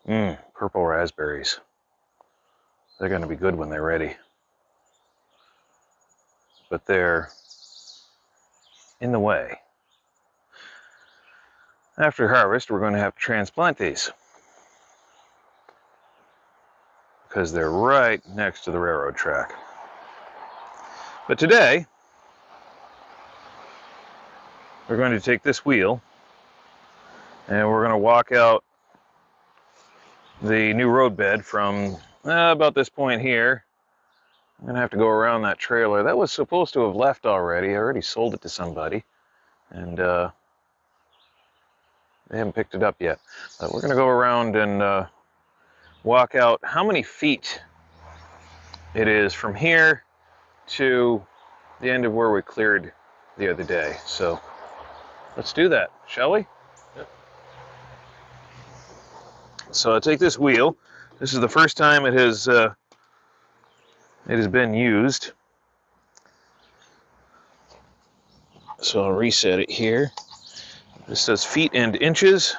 Purple raspberries. They're going to be good when they're ready. But they're in the way. After harvest, we're going to have to transplant these because they're right next to the railroad track. But today, we're going to take this wheel and we're going to walk out the new roadbed from about this point here. I'm going to have to go around that trailer. That was supposed to have left already. I already sold it to somebody, and they haven't picked it up yet. But we're going to go around and walk out how many feet it is from here to the end of where we cleared the other day. So let's do that, shall we? Yep. So I take this wheel. This is the first time it has been used. So I'll reset it here. This says feet and inches.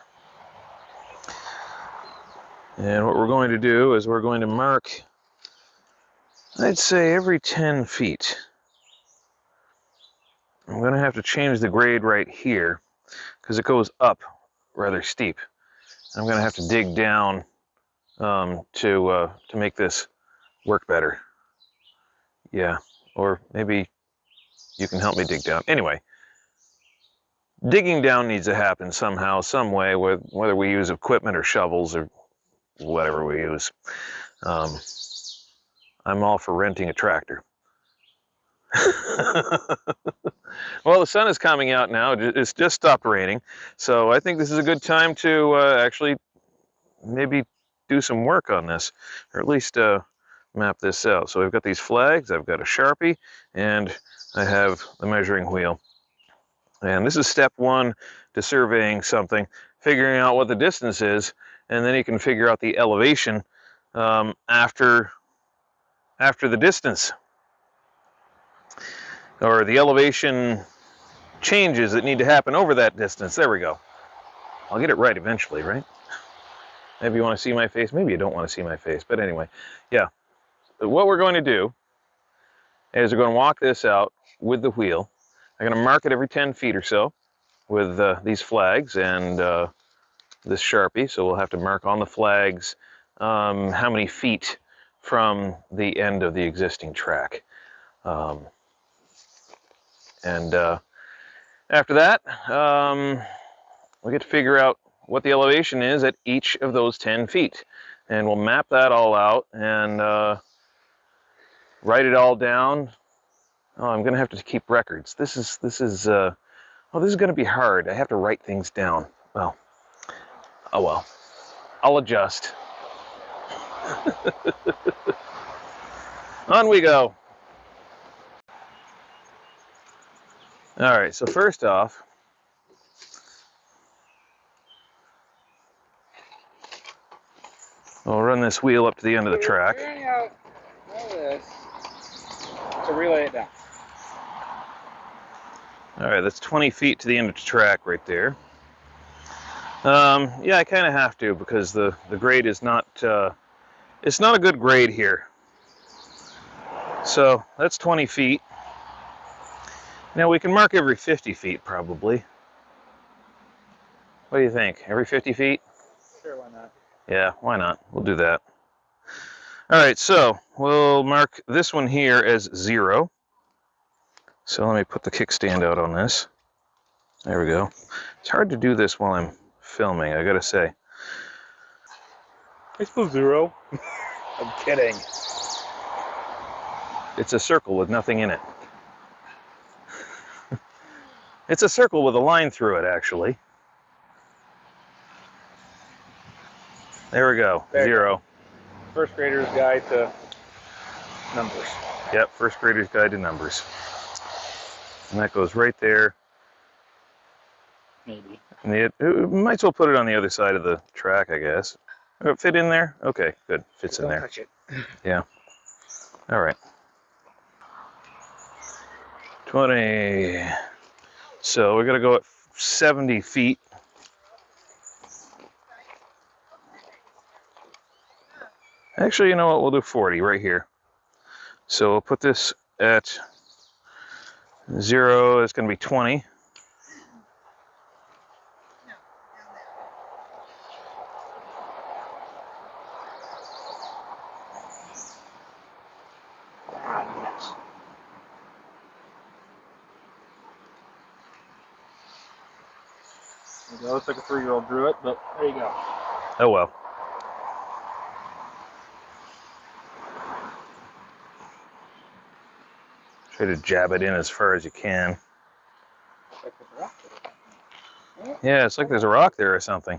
And what we're going to do is we're going to mark, I'd say every 10 feet. I'm going to have to change the grade right here because it goes up rather steep. I'm going to have to dig down to make this work better. Yeah, or maybe you can help me dig down. Anyway, digging down needs to happen somehow, some way, whether we use equipment or shovels or whatever we use. I'm all for renting a tractor. Well, the sun is coming out now. It's just stopped raining, so I think this is a good time to actually maybe do some work on this, or at least map this out. So I've got these flags, I've got a Sharpie, and I have the measuring wheel. And this is step one to surveying something, figuring out what the distance is, and then you can figure out the elevation after the distance, or the elevation changes that need to happen over that distance. There we go. I'll get it right eventually, right? Maybe you want to see my face, maybe you don't want to see my face, but anyway, yeah. But what we're going to do is we're going to walk this out with the wheel. I'm going to mark it every 10 feet or so with these flags and this Sharpie, so we'll have to mark on the flags how many feet from the end of the existing track. And after that, we get to figure out what the elevation is at each of those 10 feet. And we'll map that all out and write it all down. Oh, I'm going to have to keep records. This is going to be hard. I have to write things down. Well, oh well. I'll adjust. On we go. All right, so first off, we'll run this wheel up to the end of the track. Figuring out all this to relay it down. All right, that's 20 feet to the end of the track right there. Yeah, I kind of have to because the grade is not, it's not a good grade here. So that's 20 feet. Now we can mark every 50 feet probably. What do you think? Every 50 feet? Sure, why not? Yeah, why not? We'll do that. All right, so we'll mark this one here as 0. So let me put the kickstand out on this. There we go. It's hard to do this while I'm filming, I gotta say. I suppose 0. I'm kidding. It's a circle with nothing in it. It's a circle with a line through it, actually. There we go, There you 0. First grader's guide to numbers. Yep, first grader's guide to numbers. And that goes right there. Maybe. And it might as well put it on the other side of the track, I guess. Will it fit in there? Okay, good. Fits in there. Don't touch it. Yeah. All right. 20. So we're going to go at 70 feet. Actually, you know what? We'll do 40 right here. So we'll put this at 0. It's going to be 20. It looks like a 3-year-old drew it, but there you go. Oh well. Try to jab it in as far as you can. Yeah, it's like there's a rock there or something.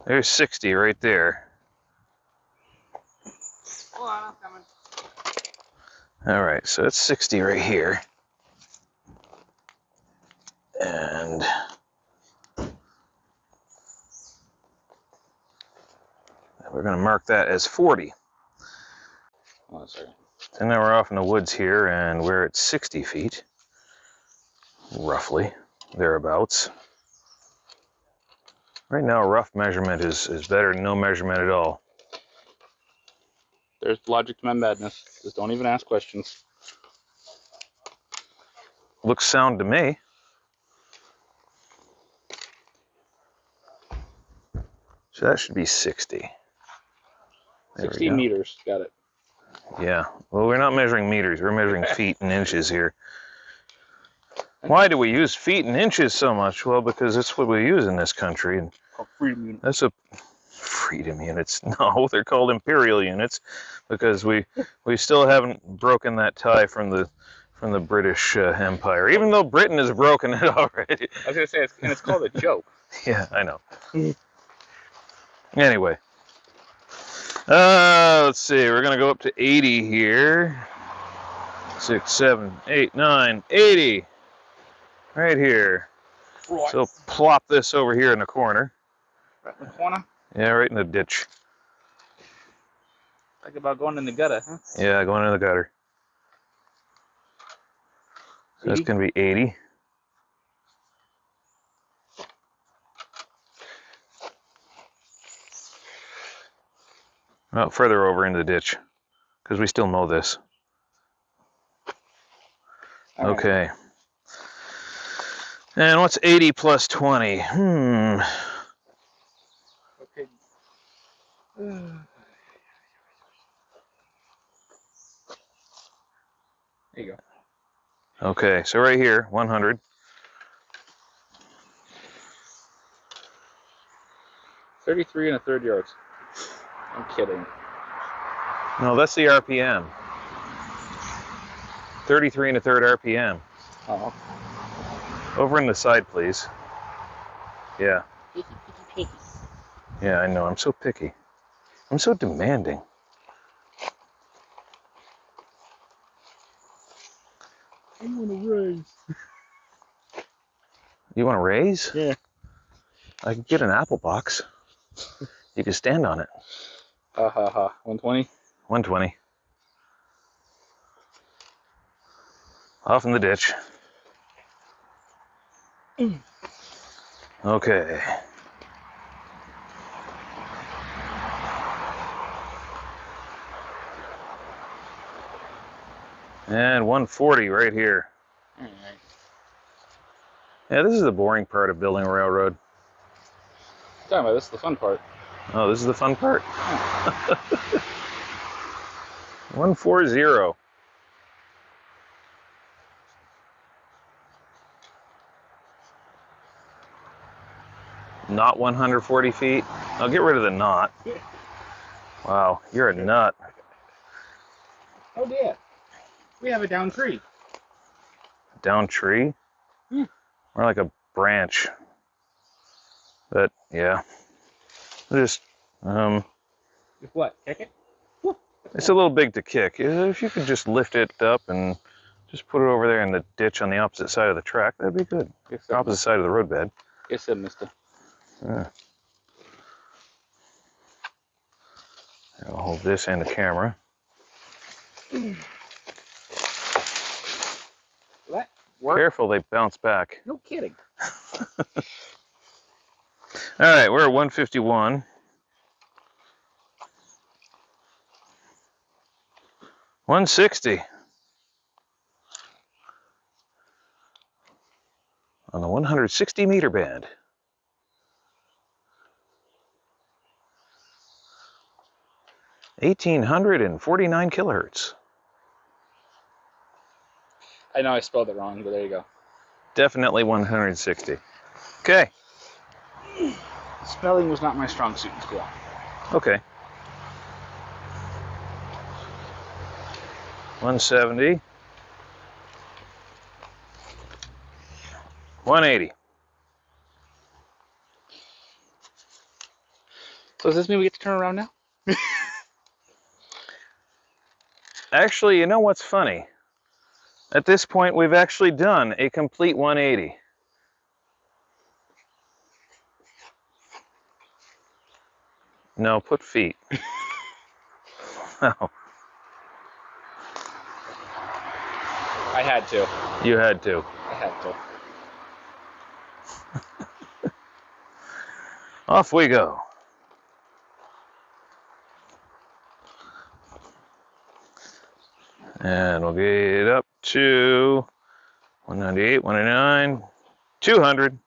There's 60 right there. Hold on, I'm coming. All right, so it's 60 right here. And we're going to mark that as 40. Hold on a second. So now we're off in the woods here, and we're at 60 feet, roughly, thereabouts. Right now, a rough measurement is better than no measurement at all. There's logic to my madness. Just don't even ask questions. Looks sound to me. So that should be 60. There 60 meters. Got it. Yeah. Well, we're not measuring meters. We're measuring feet and inches here. Why do we use feet and inches so much? Well, because that's what we use in this country. And Called freedom unit. that's a freedom units. No, they're called imperial units because we still haven't broken that tie from the British Empire. Even though Britain has broken it already. I was gonna say, it's called a joke. Yeah, I know. Anyway. Let's see. We're going to go up to 80 here. 6, 7, 8, 9, 80. Right here. Right. So plop this over here in the corner. Right in the corner. Yeah, right in the ditch. Talk about going in the gutter, huh? Yeah, going in the gutter. So that's going to be 80. Well, further over into the ditch, because we still mow this. All okay. Right. And what's 80 plus 20? Okay. There you go. Okay, so right here, 100. 33 1/3 yards. I'm kidding. No, that's the RPM. 33 1/3 RPM. Oh. Over in the side, please. Yeah. Picky. Yeah, I know. I'm so picky. I'm so demanding. I want to raise. You want to raise? Yeah. I could get an apple box. You could stand on it. 120? 120. Off in the ditch. Okay. And 140 right here. All right. Yeah, this is the boring part of building a railroad. Talking about this is the fun part. Oh, this is the fun part. 140. Not 140 feet. I'll get rid of the knot. Wow, you're a nut. Oh dear. We have a down tree. Down tree? More like a branch. But yeah. Just With what? Kick it? it's a little big to kick. If you could just lift it up and just put it over there in the ditch on the opposite side of the track, that'd be good. Yes, sir. Opposite side of the roadbed. Yes, sir, mister. Yeah. I'll hold this and the camera. What? work. Careful, they bounce back. No kidding. All right, we're at 151. 160 on the 160 meter band. 1,849 kilohertz. I know I spelled it wrong, but there you go. Definitely 160. Okay. Spelling was not my strong suit in school. Okay. 170. 180. So does this mean we get to turn around now? Actually, you know what's funny? At this point, we've actually done a complete 180. No, put feet. Oh, I had to. you had to. I had to. Off we go. And we'll get up to 198, 199, 200.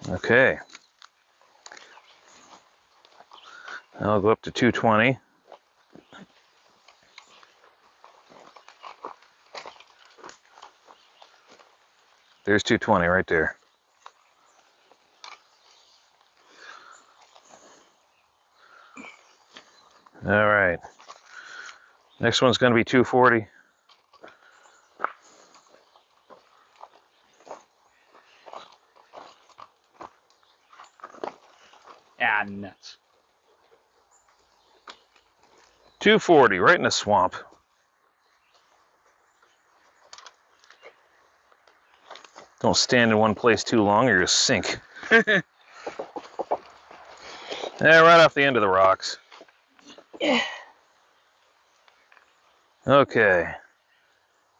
Okay. I'll go up to 220. There's 220 right there. All right. Next one's going to be 240. Ah, nuts. 240, right in the swamp. Don't stand in one place too long or you'll sink. Yeah, right off the end of the rocks. Yeah. Okay.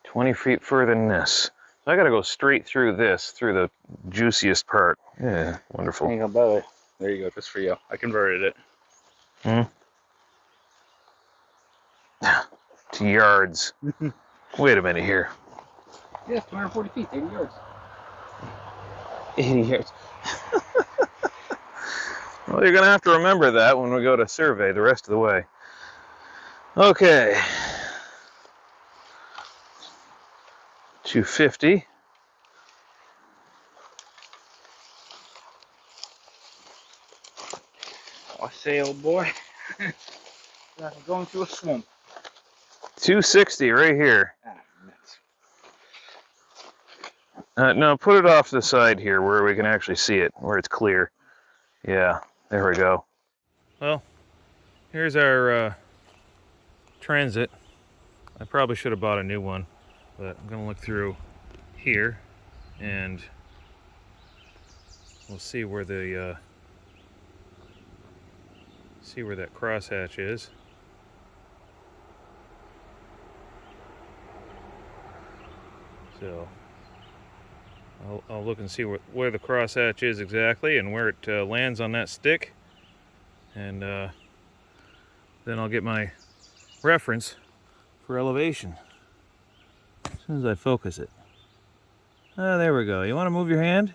20 feet further than this. So I got to go straight through this, through the juiciest part. Yeah, wonderful. Hang on, by the way. There you go, just for you. I converted it. To yards. Wait a minute here. Yeah, 240 feet, 80 yards. 80 yards. Well, you're going to have to remember that when we go to survey the rest of the way. Okay. 250. I say, old boy. I'm going through a swamp. 260 right here. Ah, nuts. No, put it off to the side here where we can actually see it, where it's clear. Yeah, there we go. Well, here's our transit. I probably should have bought a new one, but I'm going to look through here and we'll see where the where that crosshatch is. So I'll look and see where the crosshatch is exactly and where it lands on that stick, and then I'll get my reference for elevation as soon as I focus it. Ah, there we go. You want to move your hand?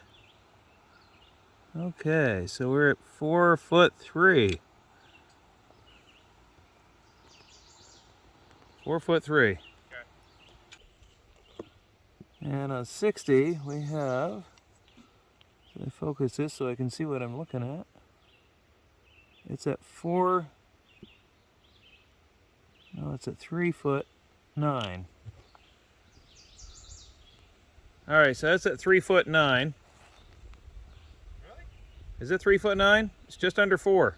Okay, so we're at 4'3". 4'3". Okay. And on 60, we have, let me focus this so I can see what I'm looking at. It's at 3'9". All right, so that's at 3'9". Really? Is it 3'9"? It's just under 4.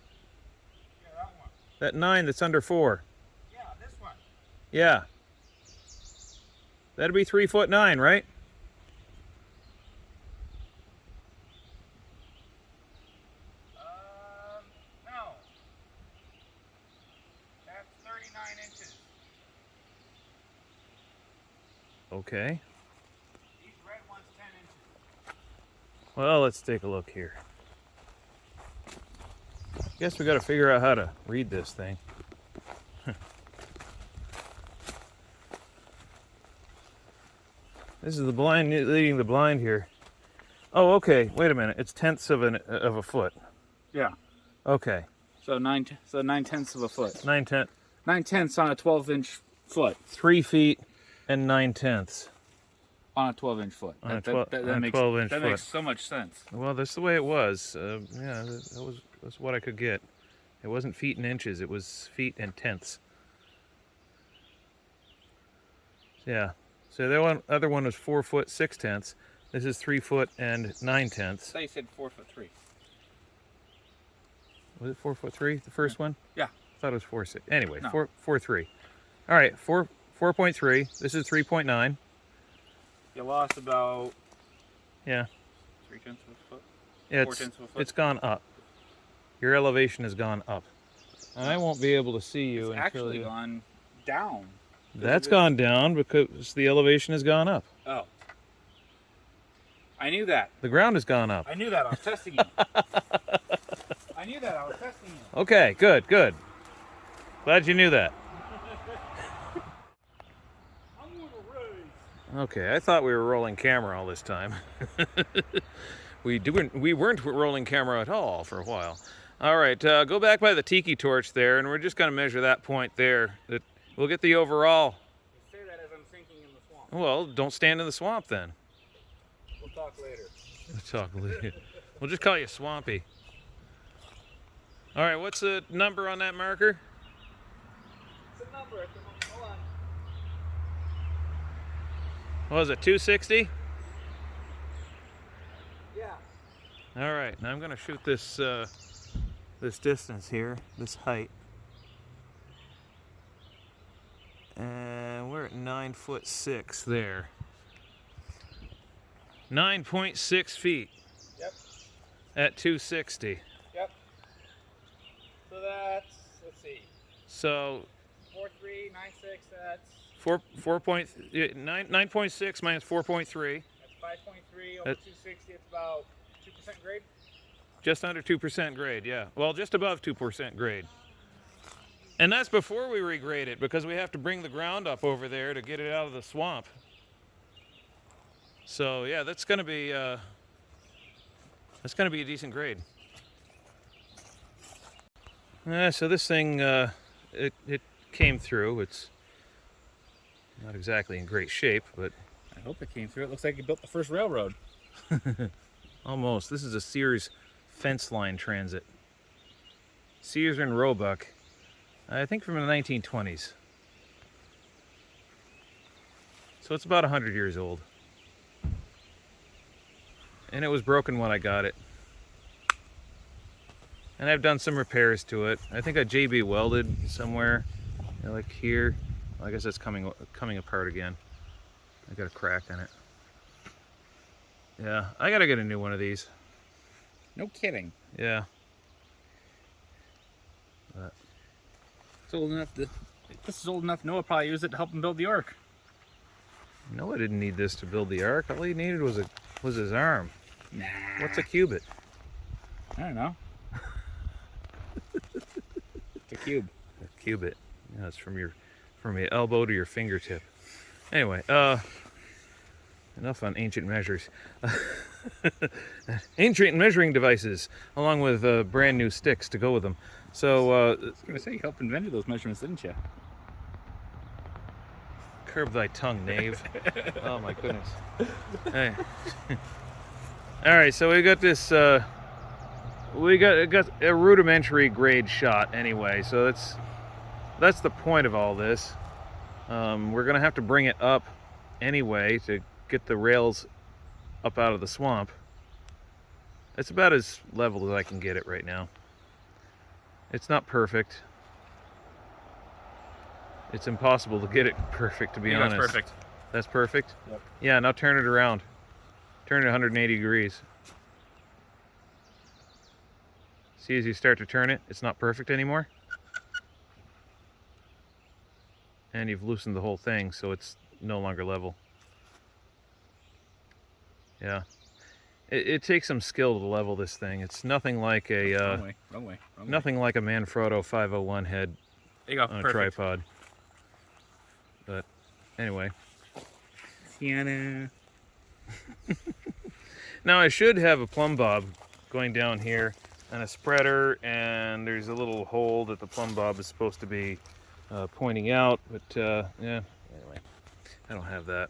Yeah, that one. That 9 that's under 4. Yeah, this one. Yeah. That'd be 3'9", right? No. That's 39 inches. Okay. These red ones 10 inches. Well, let's take a look here. Guess we got to figure out how to read this thing. This is the blind leading the blind here. Oh, okay. Wait a minute. It's tenths of a foot. Yeah. Okay. So 9/10 of a foot. 9/10. 9/10 on a 12-inch foot. 3 feet and 9/10 On a 12-inch foot. On a That 12-inch that foot. makes so much sense. Well, that's the way it was. Yeah, that's what I could get. It wasn't feet and inches. It was feet and tenths. Yeah. So the other one was 4 foot 6/10. This is 3 foot and 9/10. I thought you said 4'3". Was it 4'3", the first one? Yeah. I thought it was 4'6". Anyway, No. 4'3". All right, 4.3. This is 3.9. You lost about Yeah. 3/10 of a foot. Yeah, 4/10 of a foot. it's gone up. Your elevation has gone up. And I won't be able to see you It's until actually you... gone down. That's gone down because the elevation has gone up. Oh. I knew that. The ground has gone up. I knew that. I was testing you. I knew that. I was testing you. Okay, good. Glad you knew that. I'm gonna race. Okay, I thought we were rolling camera all this time. We weren't rolling camera at all for a while. All right, go back by the tiki torch there, and we're just going to measure that point there. We'll get the overall. You say that as I'm sinking in the swamp. Well, don't stand in the swamp then. We'll talk later. We'll just call you Swampy. All right, what's the number on that marker? It's a number at the moment. Hold on. What was it, 260? Yeah. All right, now I'm going to shoot this this distance here, this height. And we're at 9'6" there. 9.6 feet. Yep. At 260. Yep. So that's, let's see, So 4.396. That's 9.6 minus 4.3. That's 5.3 over That's- 260. It's about 2% grade. Just under 2% grade, yeah. Well, just above 2% grade. And that's before we regrade it, because we have to bring the ground up over there to get it out of the swamp. So yeah, that's going to be a decent grade. So this thing, it came through. It's not exactly in great shape, but I hope it came through. It looks like you built the first railroad. almost. This is a Sears fence line transit. Sears and Roebuck. I think from the 1920s. So it's about 100 years old. And it was broken when I got it. And I've done some repairs to it. I think I JB welded somewhere, like here. Well, I guess it's coming apart again. I got a crack in it. Yeah, I gotta get a new one of these. No kidding. Yeah. It's old enough to. This is old enough. Noah probably used it to help him build the Ark. No, I didn't need this to build the Ark. All he needed was his arm. Nah. What's a cubit? I don't know. It's a cube. A cubit. Yeah, it's from your elbow to your fingertip. Anyway, enough on ancient measures. Ancient measuring devices, along with brand new sticks to go with them. So, I was gonna say you helped invent those measurements, didn't you? curb thy tongue, knave. Oh my goodness. Hey. All right, so we got this. We got a rudimentary grade shot anyway, so that's the point of all this. We're gonna have to bring it up anyway to get the rails up out of the swamp. It's about as level as I can get it right now. It's not perfect. It's impossible to get it perfect, to be honest. That's perfect. That's perfect? Yep. Yeah, now turn it around. Turn it 180 degrees. See, as you start to turn it, it's not perfect anymore. And you've loosened the whole thing, so it's no longer level. Yeah. It takes some skill to level this thing. It's nothing like a Wrong way. nothing like a Manfrotto 501 head There you go. on a Perfect. tripod. But anyway. Sienna. Now I should have a plumb bob going down here and a spreader, and there's a little hole that the plumb bob is supposed to be pointing out, but yeah, anyway, I don't have that.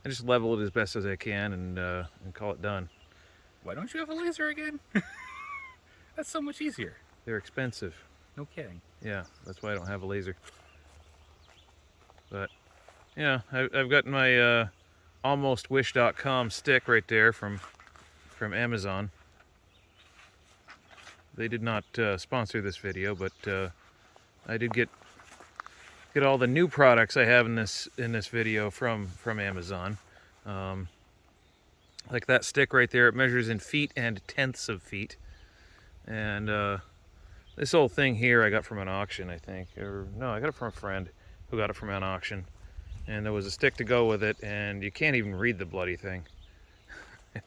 I just level it as best as I can and call it done. Why don't you have a laser again? That's so much easier. They're expensive. No kidding. Yeah, that's why I don't have a laser. But yeah, I've got my almostwish.com stick right there from Amazon. They did not sponsor this video, but I did get all the new products I have in this video from Amazon. Like that stick right there, it measures in feet and tenths of feet. And this whole thing here I got from an auction, I think. Or no, I got it from a friend who got it from an auction. And there was a stick to go with it, and you can't even read the bloody thing.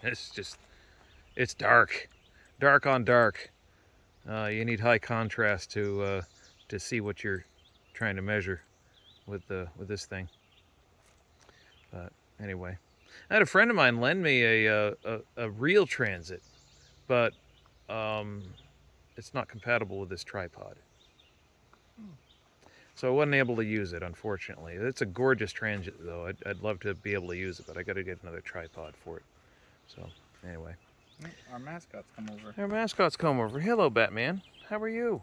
It's dark. Dark on dark. You need high contrast to see what you're trying to measure with this thing. But anyway, I had a friend of mine lend me a real transit, but it's not compatible with this tripod. So I wasn't able to use it, unfortunately. It's a gorgeous transit, though. I'd love to be able to use it, but I got to get another tripod for it. So anyway. Our mascots come over. Our mascots come over. Hello, Batman. How are you?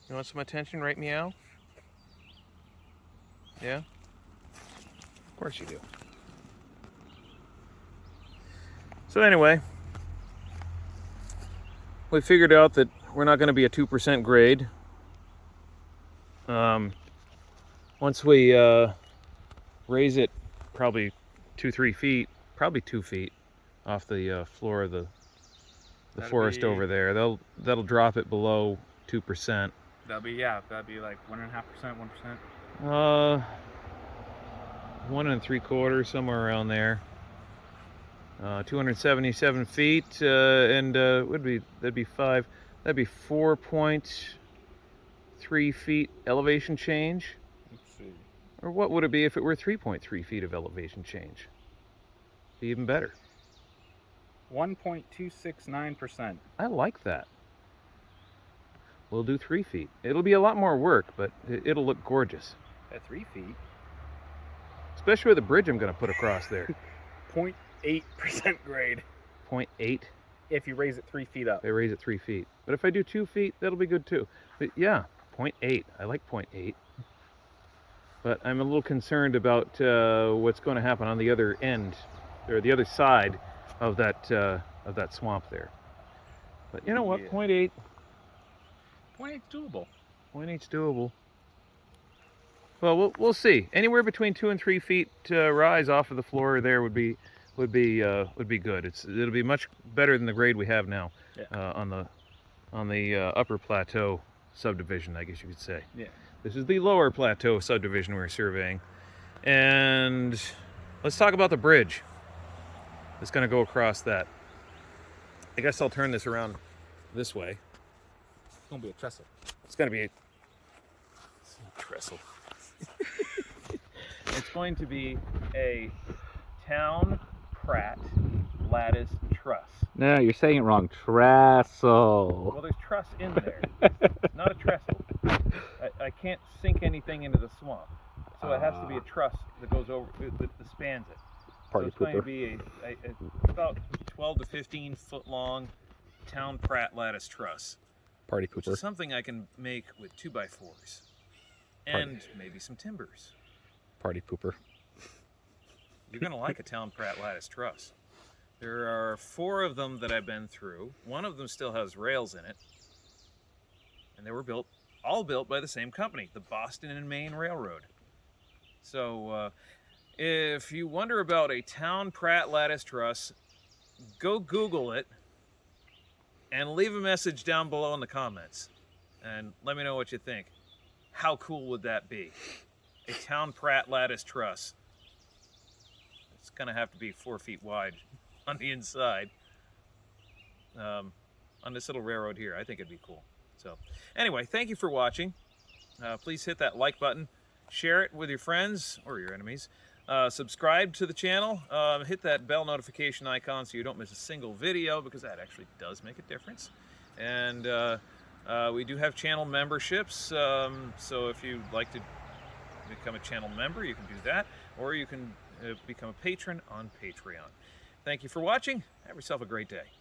You want some attention? Right, meow? Yeah? Of course you do. So anyway, we figured out that we're not going to be a 2% grade. Once we raise it probably 2-3 feet, probably 2 feet off the floor of the forest over there, that'll drop it below 2%. That'd be like 1.5%, 1%. 1 3/4, somewhere around there. 277 feet, and that'd be 4.3 feet elevation change. Let's see. Or what would it be if it were 3.3 feet of elevation change? Be even better. 1.269%. I like that. We'll do 3 feet. It'll be a lot more work, but it'll look gorgeous. At 3 feet. Especially with the bridge I'm going to put across there. 0.8% grade. 0.8? If you raise it 3 feet up. I raise it 3 feet. But if I do 2 feet, that'll be good too. But yeah, 0.8. I like 0.8. But I'm a little concerned about what's going to happen on the other end, or the other side of that swamp there. But you know what? 0.8. 0.8's doable. 0.8's doable. Well, we'll see. Anywhere between 2 and 3 feet rise off of the floor there would be good. It'll be much better than the grade we have now. Yeah. On the upper plateau subdivision, I guess you could say. Yeah. This is the lower plateau subdivision we're surveying, and let's talk about the bridge that's going to go across that. I guess I'll turn this around this way. It's gonna be a trestle. It's going to be a trestle. It's going to be a Town Pratt lattice truss. No, you're saying it wrong. Trestle. Well, there's truss in there. It's not a trestle. I can't sink anything into the swamp, so it has to be a truss that goes over, that spans it. So it's going to be about 12 to 15 foot long Town Pratt lattice truss. Party Which pooper. is something I can make with 2x4s and maybe some timbers. Party pooper. You're going to like a Town Pratt lattice truss. There are 4 of them that I've been through. One of them still has rails in it. And they were all built by the same company, the Boston and Maine Railroad. So if you wonder about a Town Pratt lattice truss, go Google it and leave a message down below in the comments and let me know what you think. How cool would that be? A Town Pratt lattice truss. It's gonna have to be 4 feet wide on the inside. On this little railroad here, I think it'd be cool. So anyway, thank you for watching. Please hit that like button, share it with your friends or your enemies. Subscribe to the channel, hit that bell notification icon so you don't miss a single video, because that actually does make a difference. And we do have channel memberships, so if you'd like to become a channel member, you can do that, or you can become a patron on Patreon. Thank you for watching. Have yourself a great day.